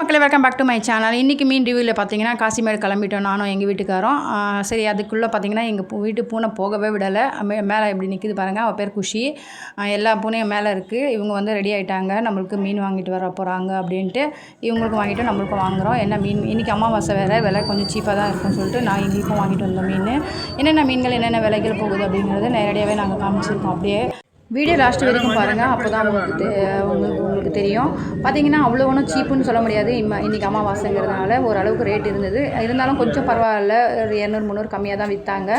மக்களே, welcome back to my channel. இன்றைக்கி மீன் ரிவ்யூவில் பார்த்தீங்கன்னா காசிமேடு கிளம்பிட்டோம் நானும் எங்கள் வீட்டுக்காரோம். சரி, அதுக்குள்ளே பார்த்தீங்கன்னா எங்கள் வீட்டு பூனை போகவே விடலை. மேலே எப்படி நிற்கிது பாருங்கள், அவள் பேர் குஷி. எல்லா பூனையும் மேலே இருக்குது. இவங்க வந்து ரெடி ஆகிட்டாங்க, நம்மளுக்கு மீன் வாங்கிட்டு வர போகிறாங்க அப்படின்ட்டு. இவங்களுக்கும் வாங்கிட்டு நம்மளுக்கும் வாங்குகிறோம். என்ன மீன் இன்றைக்கி அமாவாசை வேறு, விலை கொஞ்சம் சீப்பாக தான் இருக்குன்னு சொல்லிட்டு நான் எங்களுக்கும் வாங்கிட்டு வந்தோம் மீன். என்னென்ன மீன்கள் என்னென்ன விலைகள் போகுது அப்படிங்கிறத நேரடியாகவே நாங்கள் காமிச்சிருக்கோம். அப்படியே வீடியோ லாஸ்ட் வரைக்கும் பாருங்கள், அப்போ தான் உங்களுக்கு தெரியும். பார்த்தீங்கன்னா அவ்வளோ ஒன்றும் சீப்புன்னு சொல்ல முடியாது. இன்றைக்கி அமாவாசைங்கிறதுனால ஓரளவுக்கு ரேட் இருந்தது. இருந்தாலும் கொஞ்சம் பரவாயில்ல, ஒரு 200-300 கம்மியாக தான் விற்றாங்க.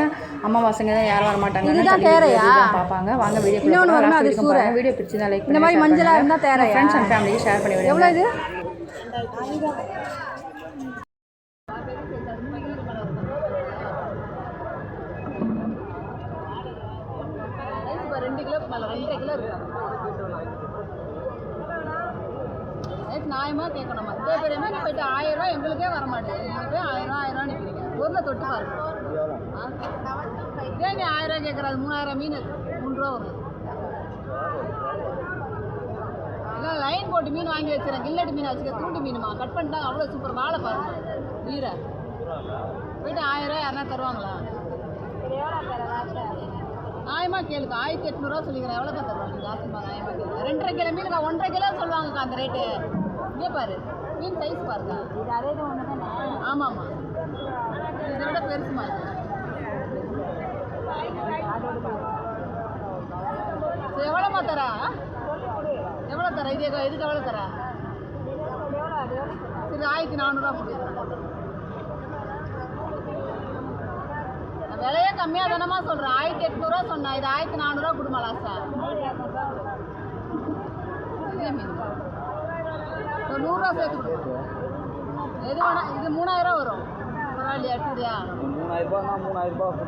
அமாவாசைங்க தான் யாரும் வரமாட்டாங்க, பார்ப்பாங்க. வாங்க வீடியோ பாருங்கள். வீடியோ பிடிச்சி தான் லைக் இந்த மாதிரி மஞ்சளாக இருந்தால் தேவை ஃப்ரெண்ட்ஸ் அண்ட் ஃபேமிலிக்கு ஷேர் பண்ணி விடுங்க. எவ்வளோ இது? நியாயமாக கேட்கணும். இதே பெரியமே போயிட்டு 1000 ரூபா எங்களுக்கே வர மாட்டேங்குது. எங்களுக்கு 1000 ரூபா நிற்கிறீங்க. பொருளை தொட்டு பாருங்க. இதே நீ 1000 ரூபா கேட்குறாது. 3000 மீன் 3 ரூபா வரும். இல்லை லைன் போட்டு மீன் வாங்கி வச்சுறேன். கில்லட்டு மீன் வச்சுக்க, தூண்டு மீனுமா கட் பண்ணிட்டாங்க. அவ்வளோ சூப்பர். வாழை பாருங்க நீரை போயிட்டு 1000 ரூபா யாருன்னா தருவாங்களா? நியாயமாக கேளுக்கா. 1800 ரூபா சொல்லிக்கிறேன். எவ்வளோ தான் தருவாங்க? ஜாஸ்திமா நியாயமாக கேளுங்க. 2.5 கிலோ மீனுக்கா 1.5 கிலோ சொல்லுவாங்கக்கா அந்த ரேட்டு. இங்கே பாரு மீன் சைஸ் பாருங்க. இது அதே தான் ஒன்று தானே? ஆமாம்மா, இதை விட பெருசுமா. இது எவ்வளோம்மா தரா? எவ்வளோ தரா? இதுக்கு எவ்வளோ தரா? சரி, 1400 ரூபா போடுறேன். விலையே கம்மியாக தானமா சொல்கிறேன். 1800 ரூபா சொன்னேன். இது 1400 ரூபா கொடுமா லாஸ்டா. இதே மீன் 100 ரூபா சேர்த்து கொடுக்கும். எது வேணா. இது 3000 ரூபா வரும். பரவாயில்லையா? எடுத்துக்கிறியா? 3000 ரூபா 2500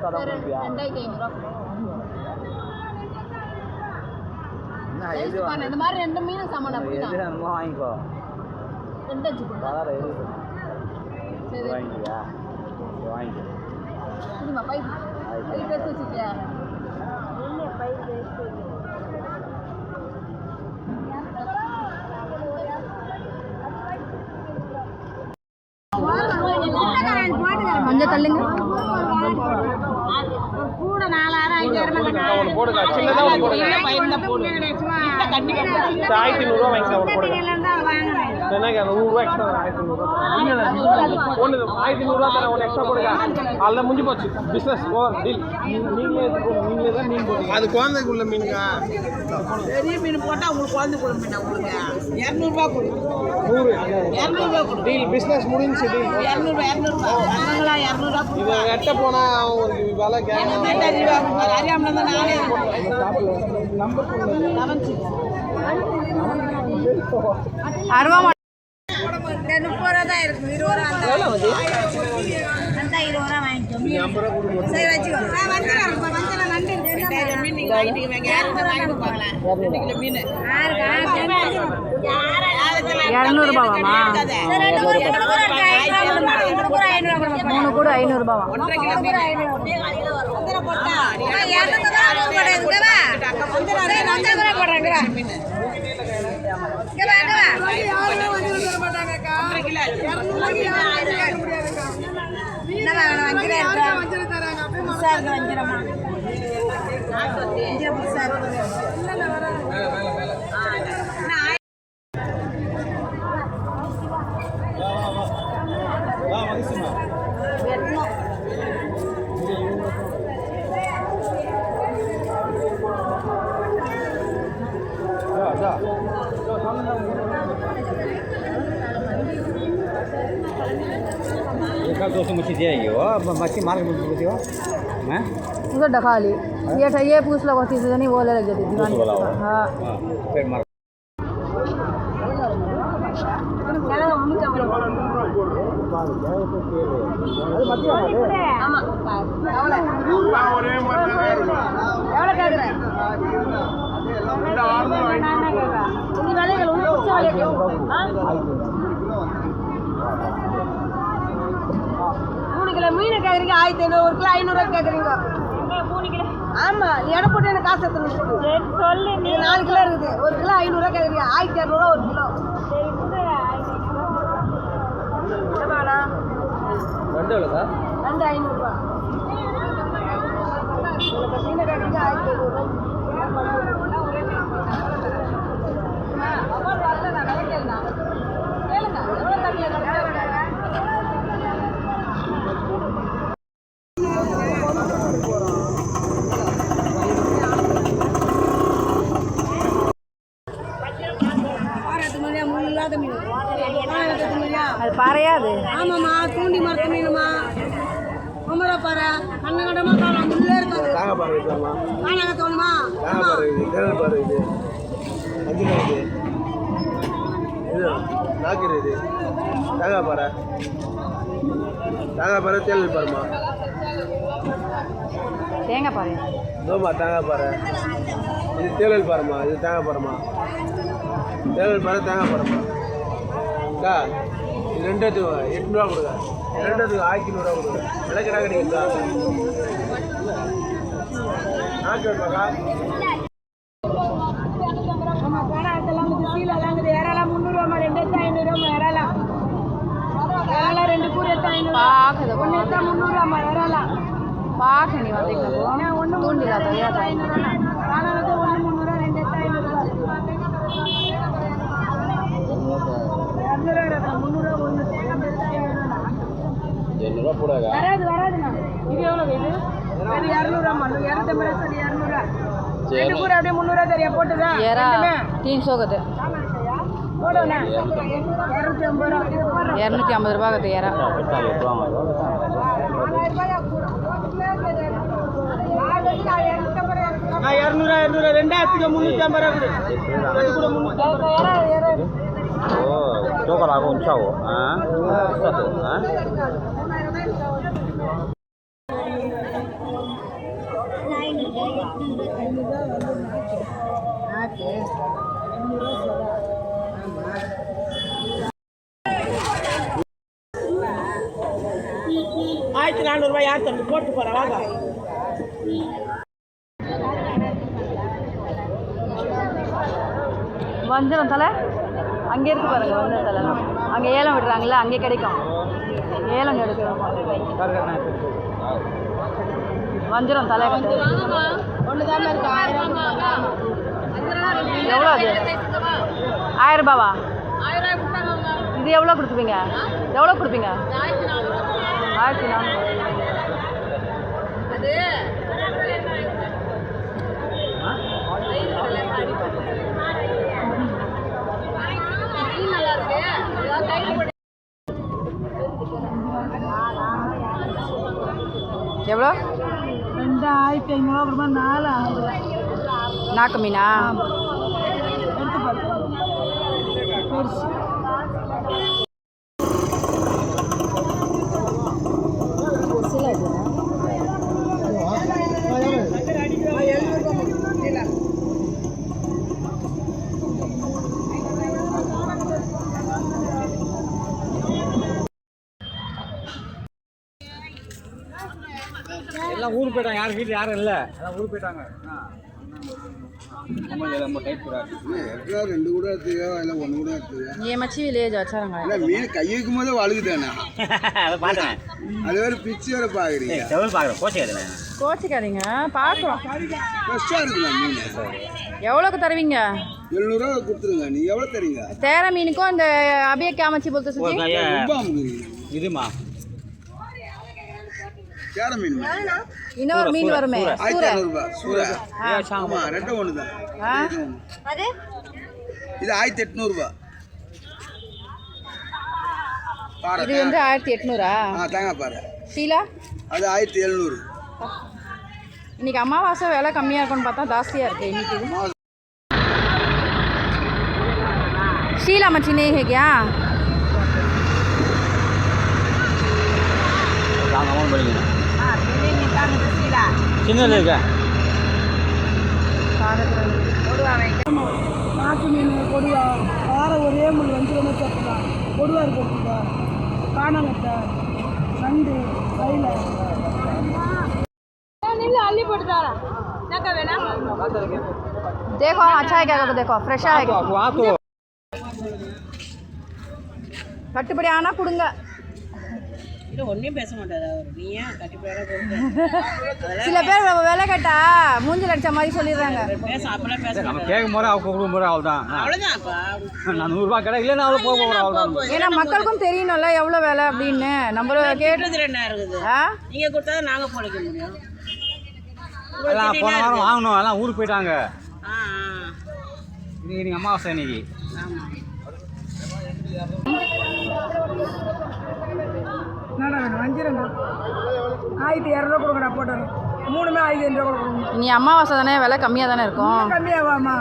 ரூபா. இந்த மாதிரி 2 மீன் சமம் வாங்கிக்கோ. 2 அச்சு சரி வாங்கிக்கியா? வாங்கிக்கோ. சரிம்மா, பை எடுத்து வச்சுக்கியா? கொஞ்சம் தள்ளுங்க. கூட 4000 5000 போடுங்க. சின்னதாக போடுங்க. 1500 ரூபா வாங்கிக்கலாம். போடுங்க. என்னங்க 100 ரூபா எக்ஸ்ட்ரா 1500 ரூபா. 1500 ரூபா தர ஒரு எக்ஸ்ட்ரா போடுங்க. அதில் முடிஞ்சு போச்சு. Business over deal. நீங்களே தான் மீன் போடுங்க. அது குழந்தைக்குள்ள மீனுங்க. பெரிய மீன் போட்டால் உங்களுக்கு குழந்தைக்குள்ள மீன் கொடுங்க. 200 ரூபா கொடுங்க. 200 ரூபா கொடுங்க. டீல் பிஸ்னஸ் முடிஞ்சு டீல். 200 ரூபா 200 ரூபா. இதை வெட்ட போனால் ஒரு விலை கேட்கணும். அறியாமல் தான் நானே நம்பர் 30 ரூபா தான் இருக்கும். 20 ரூபா அந்த 20 ரூபா வாங்கிக்கோ. சரி வச்சுக்கோ. வஞ்சரம் நண்டு இருக்கு. மீன் நீங்கள் வாங்கிட்டு யாருக்கு வாங்கிட்டு போகலாம். 2 கிலோ மீன் 200 ரூபாவாமா? 3 கூட 500 ரூபாவா? 1.5 கிலோ மீன் 200 போட்டா 200 दोस्तों मच्छी जाएगी वो मच्छी मार के बोलती हो मैं उसको ढका ली। ये पूछ लो होती से नहीं, वो ले लग जाती थी। हाँ फिर मार கிலோ மீன் கேட்குறீங்க 1500. 1 கிலோ 500 கேட்குறீங்க. ஆமா, எடை போட்டு எனக்கு காசு எடுத்துன்னு சொல்லு. 4 கிலோ இருக்குது. 1 கிலோ 500 கேட்குறீங்க. 1200 1 கிலோ. நண்டு எவ்வளோ சார்? நண்டு 500 ரூபா. மீனை கட்டிங்க 1500 கேளுங்க எவ்வளோ தண்ணியில் அது பாறையா அது? ஆமாம்மா, தூண்டி மரத்து மீனுமா, பொம்பளை பாறை, கண்ணகண்டமாக காணும், முள்ளே இருக்காது. தாங்க பாரு இருக்கலாமா? காணாங்க தோணுமா? தாங்க பாரு இது, தேவல் பாரு இது, மஞ்சள் இது, இது நாக்கிரு இது, தாங்க பாரு, தாங்க பாரு, தேவல் பாருமா, தேங்காய் பாரு. நோமா தாங்க பாரு, இது தேவல் பாருமா, இது தாங்க பாருமா, தேவல் பாரு, தாங்க பாருமா. அக்கா இது 2 800 கொடுங்க, 2 1100 கொடுங்க, விலைக்கு கிடைக்குங்களா? நாக்கா நம்ம போன இடத்துலாம் இருக்குது, சீலெல்லாம் இருக்குது. இறாலாம் 300 2 எடுத்து 500 இறாலாம். இறாலாம் 2 கூறு எடுத்து 500. பார்க்குது ஒன்று எடுத்தா 300 இறாலாம். பார்க்க நீ வந்தீங்களா? ஒன்று தூண்டிலா தெரியாத? 500. காணாங்க 1 300 2 எடுத்து 500. 200 300 1 700 போடாங்க. வராதுண்ணா. இது எவ்வளோ இது? அது 200 மண்ணு 250 சொல்லி 200. 2 கூறு அப்படியே 300 தெரியா போட்டுதா? ஏரா 300 கத்து போடுண்ணா 250 ரூபா. 250 ரூபா கத்து ஏரா. நான் 200 200 350 ரூபா. ஓ ஜோக்கலாக உச்சாவோ ஆயிரத்தி 400 ரூபாய் யார் தம்பி போட்டு போகிறேன் வாங்க. வஞ்சிரம் தலை அங்கே இருக்கு பாருங்க. வஞ்சிரம் தலை அங்கே ஏலம் விடுறாங்கல்ல, அங்கே கிடைக்கும். ஏலம் எடுக்கிறோம். வஞ்சிரம் தலை கட்டு ஒன்று தான் இருக்கு 1000 எவ்வளோ அது? 1000 ரூபாவா? 1000 கொடுத்தாங்க. இது எவ்வளோ கொடுத்துப்பீங்க? எவ்வளோ கொடுப்பீங்க? 1400. அது நல்லா இருக்கு. எவ்வளோ? 2500 ரூபாய் 4 நாக்கு மீனா? எடுத்து பாரு பெருசு. எல்லாம் ஊருக்கு போயிட்டாங்க, யாரும் வீட்டில் யாரும் இல்லை, எல்லாம் ஊருக்கு போயிட்டாங்க. ரெண்டு கூட எடுத்துக்கோ இல்லை ஒன்று கூட எடுத்துக்கோ. ये मच्छी विलेज अच्छा रंगा இல்லை மீன் கை வைக்கும் போதே வழுகுதானே. அதை பார்த்தேன். அது வேறு பிச்சு வேறு பார்க்குறீங்க. செவல் பார்க்குறேன் கோச்சிக்காதுண்ணே. கோச்சிக்காதீங்க, பார்க்குறோம். ஃப்ரெஷ்ஷாக இருக்குண்ணா மீன். எவ்வளோக்கு தருவீங்க? 700 ரூபா கொடுத்துருங்க. நீங்கள் எவ்வளோ தரீங்க? தேர மீனுக்கும் இந்த அபிய கேமச்சி போட்டு சுற்றி ரொம்ப அமுக்குறீங்க. இதுமா கேர மீன் இன்னொரு மீன் வருமே, சூரை. 1500 ரூபா. சூரை ஆமாம், ரெண்டும் ஒன்று தான். அது இது 1800 ரூபா. இது வந்து 1800. தேங்காய் பாரு. ஷீலா அது 1700. இன்னைக்கு அமாவாசை விலை கம்மியாக இருக்கும்னு பார்த்தா ஜாஸ்தியாக இருக்குது இன்னைக்கு. இது ஷீலா மச்சி नहीं है क्या? அமௌண்ட் பண்ணிக்கணும். சின்னது இருக்கா? நாட்டு மீன் கொடுவா வாரம் ஒரே முள் வஞ்சிரமாக சாப்பிடலாம். கொடுவா இருக்குப்பா, காணாங்கத்தை, நண்டு, கையில் அள்ளி போட்டு தரேன். என்னக்கா வேணாம்? देखो अच्छा है क्या? देखो फ्रेश है क्या? கட்டுப்படி ஆனால் கொடுங்க. இல்லை ஒன்றையும் பேச மாட்டாரு அவர். நீ ஏன் கட்டிப்பாட சில பேர் விலை கேட்டா மூஞ்சில் அடிச்ச மாதிரி சொல்லிடுறாங்க. பேச அப்பெல்லாம் பேச நம்ம கேட்கும் போது அவங்க கொடுக்கும் போது அவள் தான் அவ்வளோதான்ப்பா. நான் 100 ரூபா கிடையாது இல்லைன்னா அவள் போக போகிறேன் அவள் தான். ஏன்னா மக்களுக்கும் தெரியணும்ல எவ்வளோ விலை அப்படின்னு. நம்ம கேட்டது என்ன இருக்குது? நீங்கள் கொடுத்தா நாங்கள் பொழைக்க முடியும். எல்லாம் போன வாரம் வாங்கணும், எல்லாம் ஊருக்கு போயிட்டாங்க. ஆ இன்னைக்கு நீங்கள் அமாவாசை இன்னைக்கு. ஆமாம். என்னடா வேணும்? வஞ்சிரங்க 1200 கொடுங்கடா போட்டோம். 3மே 1500 கொடுக்கணும். இனி அமாவாசை தானே விலை கம்மியாக தானே இருக்கும். கம்மியாவாம்மா?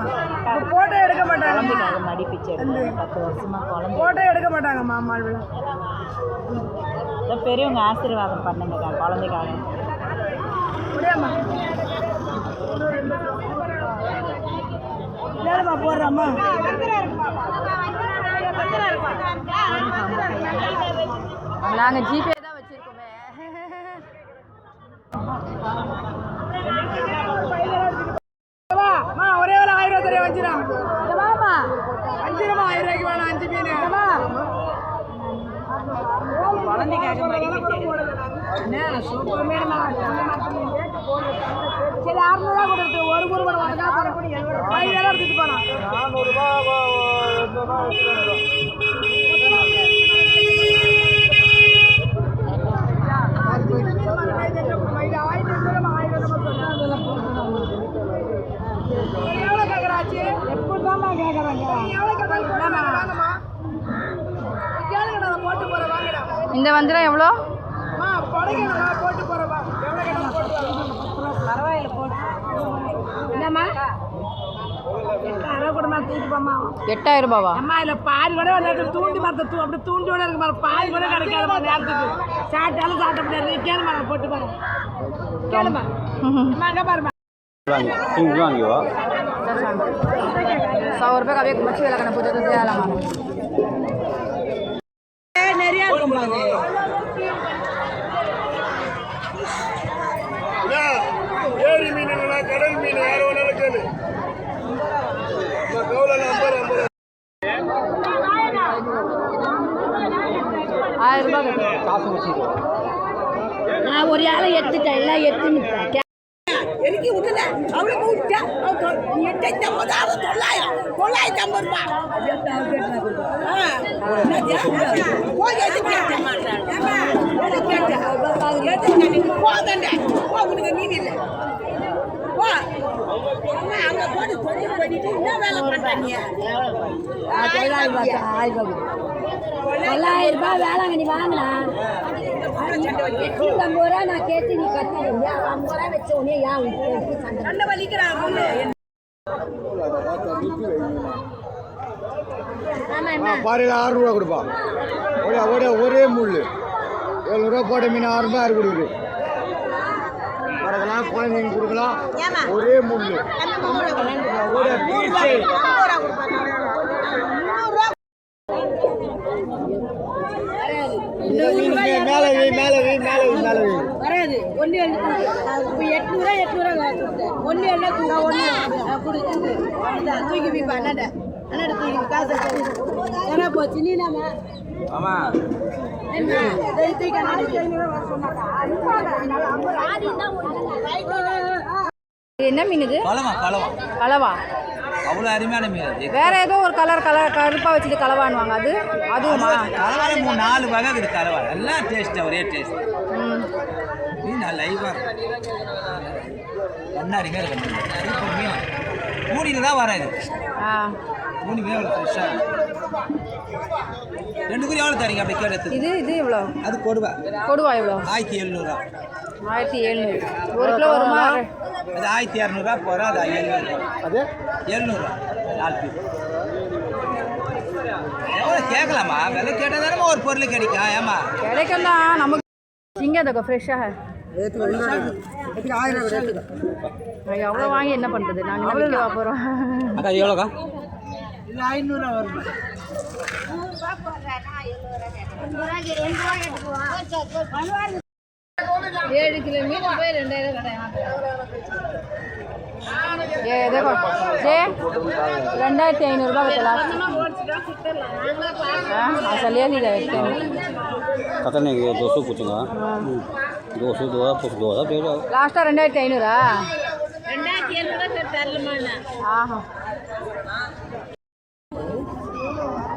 போட்டோ எடுக்க மாட்டாங்க. போட்டோ எடுக்க மாட்டாங்கம்மா மால்விழா. பெரியவங்க ஆசீர்வாதம் பண்ணுங்க குழந்தைக்காக. முடியாமா நேரமா போடுறாம்மா. நாங்கள் ஜிபே தான் வச்சுருக்கோமே. ஒரே வேலை 1000 ரூபா வஞ்சிரம். வஞ்சிரமா 1000 ரூபாய்க்கு வேணும் 5 மீன். குழந்தைக்காக என்ன சூப்பர் மீன். சரி 600 ரூபா கொடுத்து ஒரு குருபடி 5000 எடுத்துட்டு போலாம். 400 ரூபா எவ்வளோ கேட்குறாச்சு? எப்படிதாம்மா கேட்குறாங்க? எவ்வளோ கேட்குறாங்கம்மா? கேளுங்கடா, போட்டு போகிறேன் வாங்கடா. இந்த வஞ்சிரம் எவ்வளோ? படைக்கணும்மா, போட்டு போகிறவா எவ்வளோ கேட்டால் போட்டு பரவாயில்ல போட்டு. என்னம்மா 8000 கூடமா தூக்கி போம்மா. 8000 ரூபாவா? அம்மா இல்லை பாதி கூட வந்து தூண்டி மரத்தை அப்படி தூண்டியோட இருக்கு மாதிரி பாதி கூட கிடைக்காதுமா நேரத்துக்கு. சாப்பிட்டாலும் சாப்பிட முடியாது. கேளுமா நான் போட்டு போகிறேன். கேளுமா அம்மா அங்கே பாருமா. வாங்கிவா 100 रुपये का एक मच्छी वाला करना पूछा तो दे आला मानो. நிறையா இருக்கும் ஏரி மீன் இல்லைனா கடல் மீன் யாரோ வேணாலும் கேளு. கவுல 50 1000 ரூபாய் காசு வச்சுக்கோ. நான் ஒரு ஆளை எடுத்துட்டேன் எல்லாம் எடுத்துன்னு எனக்கு விட்டுல அவளுக்கு விட்டா 850 950 ரூபாய். உனக்கு மீன் இல்லை அங்க போட்டு பண்ணிட்டு என்ன வேலை பண்றீங்க? 900 ரூபாய் வேளாங்கண்ணி வாங்கலாம். 850 ரூபா நான் கேட்டு நீ கட்டிடுங்க. 50 ரூபா வச்ச உடனே ஏன் சண்டை வலிக்கிறாங்க? பாறையில் 6 ரூபா கொடுப்பா. ஒரே முள் 7 ரூபா போட்ட மீன் 6 ரூபாய் யாரு கொடுக்குது? வரதெல்லாம் குழந்தைங்க கொடுக்கலாம். ஒரே முள் வராது. 800 கொடுத்தேன். ஒன்று எல்லாம் கொடுத்து தூக்கி போய்ப்பா அண்ணாட்ட தூக்கி காசு ஏன்னா போச்சு நீ நாம ஆமா என்ன மீன் இது? கலவா கலவா கலவா. அவ்வளோ அருமையான மீன் அது. வேற ஏதோ ஒரு கலர் கருப்பாக வச்சுட்டு கலவான்வாங்க. அதுவுமா? கலவால 3-4 வகை இருக்குது. கலவா எல்லாம் டேஸ்ட்டு ஒரே டேஸ்ட். மீன் நல்லா லைவாக என்ன அருமையாக இருக்கு மீன். மீன் மூடியில் தான் வராது. மூணு மீன் எவ்வளோ ஃப்ரெஷ்ஷாக 2 குறி எவ்வளோ தரீங்க அப்படி கேட்டு? இது எவ்வளோ? அது கொடுவா எவ்வளோ? 1700 ரூபா. 1700 1 கிலோ வருமா? அது 1200 ரூபா போகிறோம். அது 700 ரூபா. அது 700 ரூபா 4 பீஸ். எவ்வளோ கேட்கலாமா? விலை கேட்டால் தானே ஒரு பொருள் கிடைக்கும். ஏமா கிடைக்கும் தான் நமக்கு. இங்கே देखो ஃப்ரெஷ்ஷாக எவ்வளோ வாங்கி என்ன பண்ணுறது? நாங்கள் விற்க போகிறோம். அக்கா எவ்வளோக்கா? 500 வரும். 7 கிலோ மீன் போய் 2000 கிடையாது. ये देखो ये 2500 रुपये बता चलिए नहीं रहे थे पता नहीं 200 पूछूंगा 200 दो दे जाओ लास्ट 2500 2700 தரலமா ஆஹா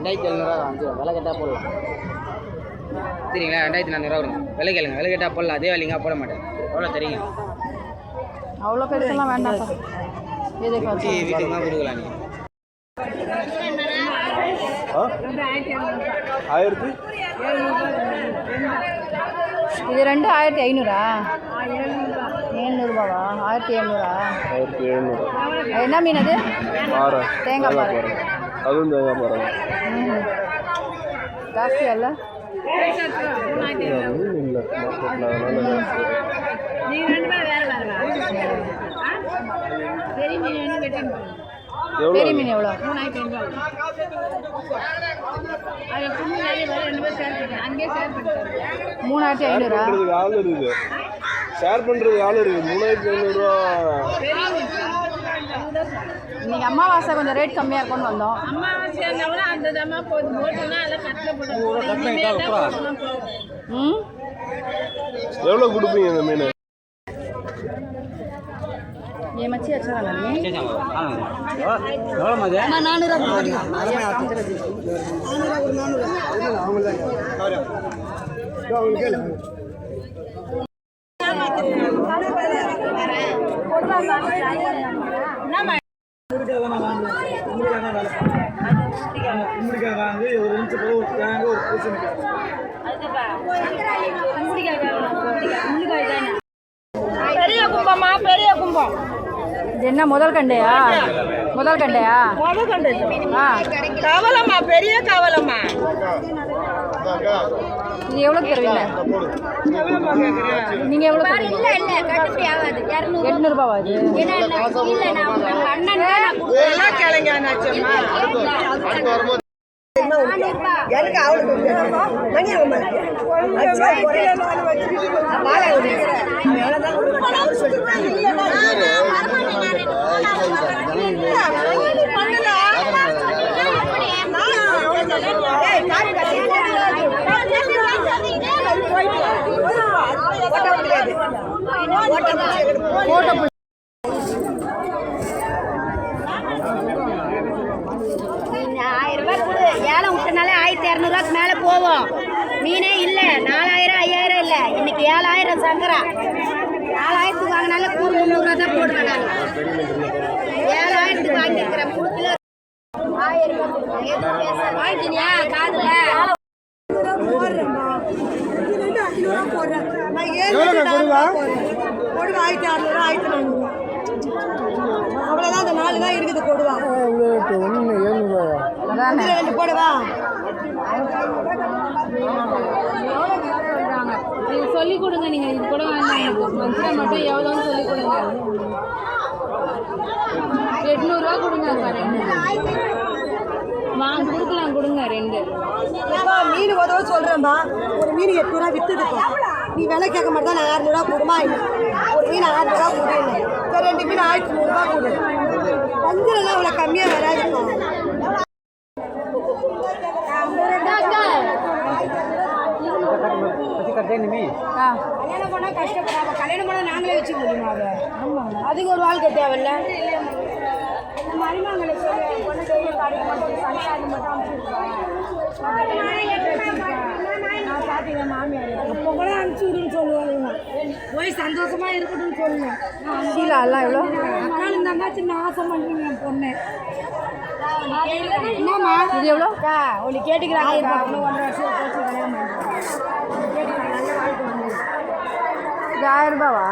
2700 விலை கேட்டால் போடலாம் சரிங்களா 2400 வரும் விலை கேளுங்க விலை கேட்டால் போடலாம் அதே விலைங்க போட மாட்டேன் எவ்வளோ தெரியுங்க அவ்வளோ பெருசெல்லாம் வேண்டாம் இதுக்கு வீட்டுக்கு தான் கொடுக்கலாம் நீங்கள் 1000 இது ரெண்டு 1500 700 1700 என்ன மீன் அது தேங்காய் பாறை அதுவும் தேங்காய் பாறை ஜாஸ்தி அல்ல பெரிய மீன் எவ்வளோ 3500 ஆள் இருக்குது ஷேர் பண்ணுறது ஆள் இருக்குது 3500 ரூபா இன்னைக்கு அமாவாசை கொஞ்சம் ரேட் கம்மியாக இருக்கும்னு வந்தோம் ம் எவ்வளோ கொடுப்பீங்க இந்த மீன் ये मच्छी अच्छा लगा नहीं எவ்வளோ மது 400 பெரிய கும்பமா பெரிய கும்பம் இது என்ன முதல் கண்டையா முதல் கண்டு ஆ கவலம்மா பெரிய கவலம்மா இது எவ்வளோ தருவீங்க நீங்கள் எவ்வளோ தருவீங்க இல்ல கட்டுப்படி ஆகாது 200 800 ரூபாவா இது இல்ல நான் அண்ணன் எல்லாம் கிழங்க ஆனாச்சம்மா எனக்கு அவளுக்கு போட்டோ 1000 ரூபாய் கொடு ஏலம் விட்டனாலே 1200 மேல போவோம் மீனே இல்ல 4000 5000 இல்ல இன்னைக்கு 7000 சங்கரா 4000 வாங்கினாலே கூறு 300 தான் போடுவேன் நான் 7000 வாங்கிக்கிறேன் குடுக்கல 1000 ரூபாய் வாங்கினியா காதுல அவ்வளோதான் அந்த 4 தான் இருக்குது கொடுவா அதானே 2 போடுவா இது சொல்லிக் கொடுங்க நீங்கள் இது கூட வேண்டாம் மஞ்சள் மட்டும் எவ்வளோன்னு சொல்லிக் கொடுங்க 800 ரூபா கொடுங்க வாங்க கொடுங்க 2 மீன் உதவ சொல்கிறேம்மா ஒரு மீன் 800 ரூபா விற்றுதுப்பா நீ விலை கேட்க மாட்டேன் நான் 200 ரூபா கொடுமா ஒரு மீன் 1000 ரூபா கொடுங்க சரி 2 மீன் 1300 ரூபா கொடு வஞ்சிரம் அவ்வளோ கம்மியாக வராதுப்பா ஆ கல்யாணம் பண்ணால் கஷ்டப்படாம கல்யாணம் பண்ணால் நாங்களே வச்சுக்க முடியுமா அதை அதுக்கு ஒரு வாழ்க்கை தேவையில்ல மருமகளை பொண்ணு பெரிய கடைக்கு மட்டும் சனியாதி மட்டும் நான் பார்த்தீங்க மாமியார் அப்போ கூட அனுப்பிச்சி விடுன்னு சொல்லுவாங்க போய் சந்தோஷமா இருக்கட்டும்னு சொல்லுவேன் சீலா எல்லாம் எவ்வளோ அக்காலும் தங்காச்சு நாசம் பண்ணுறீங்க என் பொண்ணு என்னம்மா இது எவ்வளோ ஒளி கேட்டுக்கிறாங்க 1.5 வருஷம் போச்சு கல்யாணம் கேட்டுக்கிறாங்க நல்ல வாழ்க்கை வந்து இது 1000 ரூபாவா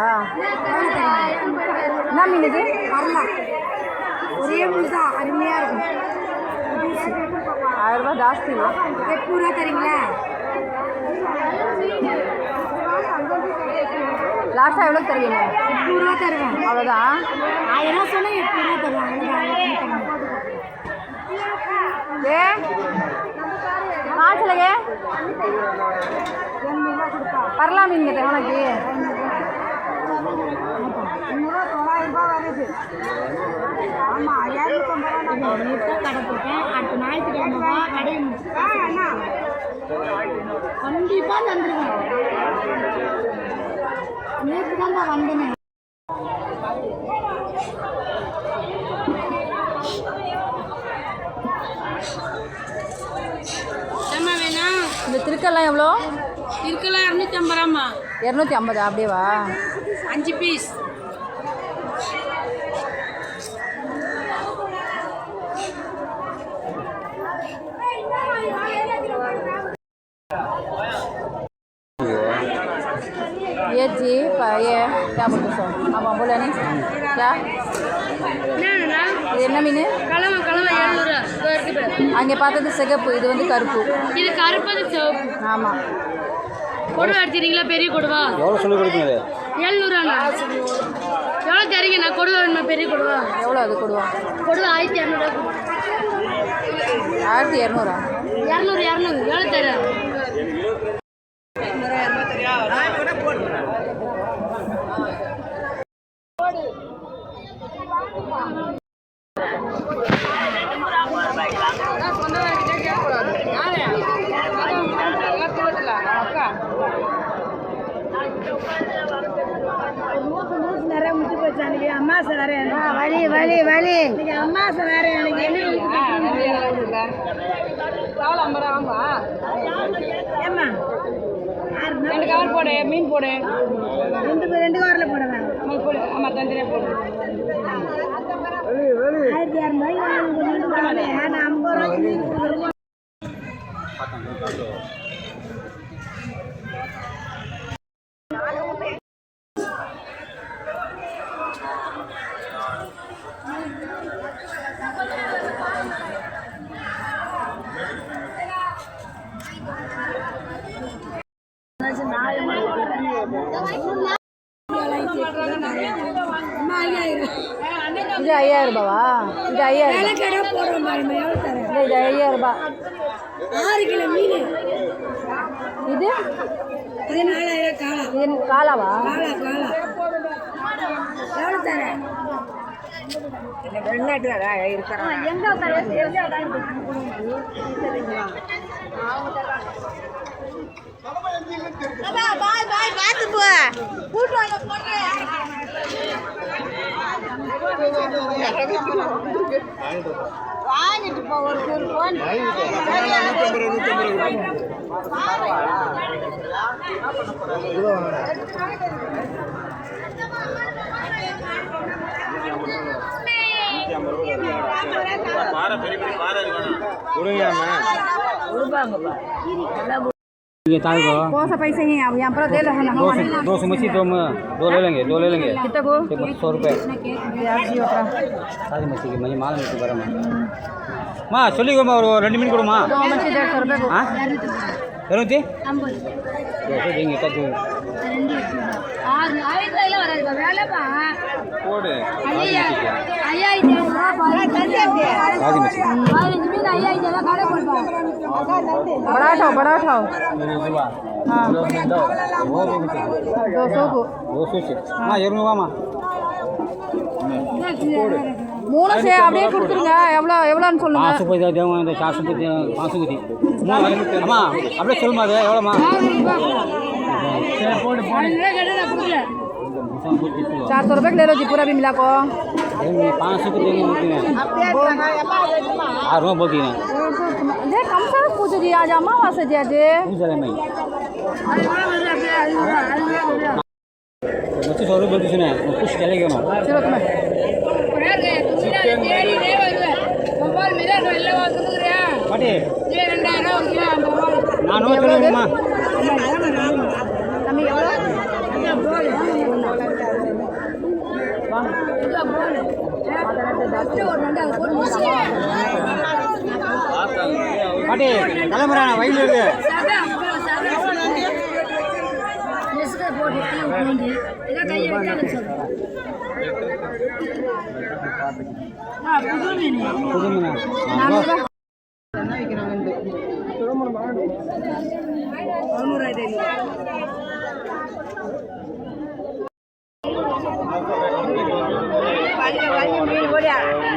என்ன மீன் இது வரலாம் ஒரே மீன் தான் அருமையாக இருக்கும் 1000 ரூபாய் ஜாஸ்தி 800 ரூபா தரீங்களா லாஸ்ட்டாக எவ்வளோ தருவீங்க 800 ரூபா தருவேன் அவ்வளோதான் 1000 ரூபா சொன்னால் 800 ரூபா தருவாங்க ஏ காய்ச்சலங்க பரலா மீன் உனக்கு 900 வருது. ஆமா 250 ரூபா கடை போட்டேன். அடுத்த ஞாயிற்றுக்கிழமை கடை கண்டிப்பா தந்துருவேன். நேற்று தான் நான் வந்தேன். இந்த திருக்கெல்லாம் எவ்வளோ? இருக்கலாம் 250 ரூபாம்மா. 250 அப்படியேவா? 5 பீஸ். ये जी ये क्या बोलते सो ஆமா बोले नहीं क्या இது என்ன மீன்? கலவை 700 ரூபா. அங்கே பார்த்தது சிகப்பு, இது வந்து கருப்பு. இது கருப்பது சிவப்பு. ஆமாம். கொடுவா எடுத்துறீங்களா? பெரிய கொடுவா எவ்வளோ சொல்லி கொடுப்பீங்க? 700 ரூபா. எவ்வளோ தரீங்க? நான் கொடுவா வேணுமா? பெரிய கொடுவா எவ்வளோ அது கொடுவா? கொடுவா 1200 ரூபா. 1200? 200 எவ்வளோ தர? நிறைய முடிச்சு போச்சு. அன்னைக்கு அம்மாசை வேற வலி வலி வலி இன்னைக்கு அம்மாசை வேற எனக்கு ஏம்மா 2 கவர் போடு, மீன் போடு. 2 கவரில் போடுவேன். போடு. ஆமாம், தந்திரியா போடு. 1200 நான் 50 ரூபாய்க்கு இது 5000 ரூபாவா? இது 5000 கடை போடுறோம் பாருங்க. எவ்வளோ தரேன்? இது 5000 ரூபாய். 6 கிலோ மீன். இது 14,000 காலா. இது காலாவா? காலா காலா எவ்வளோ தரேன்? வெளிநாட்டுல இருக்கிறேன். பார்த்து போ. வாங்கிட்டு போ. ஒரு ஃபோன் कौन सा पैसे हैं आप यहाँ पर दे रहे हैं? 200 मछली, 2 ले लेंगे, 2 ले लेंगे. कितना को? 100 रुपये. सारी मछली की मछली माल मछली बड़ा माँ चलिए और 2 मीन को माँ 2 मछली 150 रुपये को. हाँ जरूरती देंगे कब बड़ा उठाओ. हाँ 200 को 200 हाँ एरूँगा माँ 3 से அப்படியே கொடுத்துருங்க. எவ்வளோன்னு சொல்லுங்க. 500 पैसा देंगे 400 500 की अम्मा அப்படியே சொல்லுமா அது எவ்வளோமா? 400 रुपये ले लो जी पूरा भी मिला को. 500 को देंगे बोलती हैं. 6 बोलती हैं. ये कम से कम पूछो जी. आज अमावस्या जी आज नहीं मुझे 100 रुपये बोलती सुना कुछ चलेगा ना. चलो तुम्हें पाटे ನಾನು ಚಲೋಮ್ಮ ನಮಗೆ ಎவ்வளೋ? பாட்டி கிளம்புறான வயலில் இருக்கு. புதுமை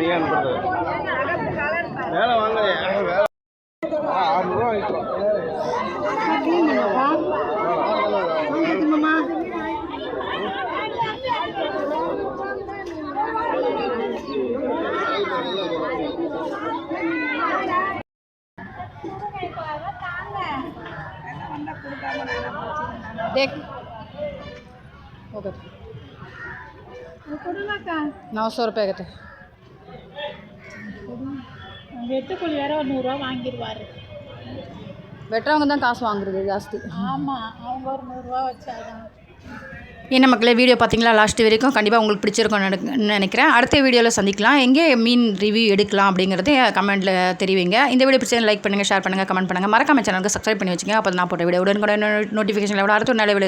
நீ அனுப்புறது வேலை வாங்க வேலை 600 ரூபா வாங்கிக்கலாம் देख ओके 900 रुपये कहते வெட்டுக்கூலி வேற ஒரு 100 ரூபா வாங்கிடுவாரு. வெட்டுறவங்க தான் காசு வாங்குறது ஜாஸ்தி. ஆமாம், அவங்க ஒரு 100 ரூபா வச்சாதான். என்ன மக்களே, வீடியோ பார்த்தீங்களா லாஸ்ட் வரைக்கும்? கண்டிப்பாக உங்களுக்கு பிடிச்சிருக்கும்னு நினைக்கிறேன். அடுத்த வீடியோவில் சந்திக்கலாம். எங்கே மீன் ரிவ்யூ எடுக்கலாம் அப்படிங்கிறது கமெண்ட்டில் தெரிவிங்க. இந்த வீடியோ பிடிச்சா லைக் பண்ணுங்கள், ஷேர் பண்ணுங்கள், கமெண்ட் பண்ணுங்கள். மறக்காம சேனலுக்கு சப்ஸ்கிரைப் பண்ணி வச்சுங்க. அப்போ நான் போட்ட வீடியோ உடனே நோட்டிஃபிகேஷனில் விட அடுத்த ஒரு நல்ல வீடியோ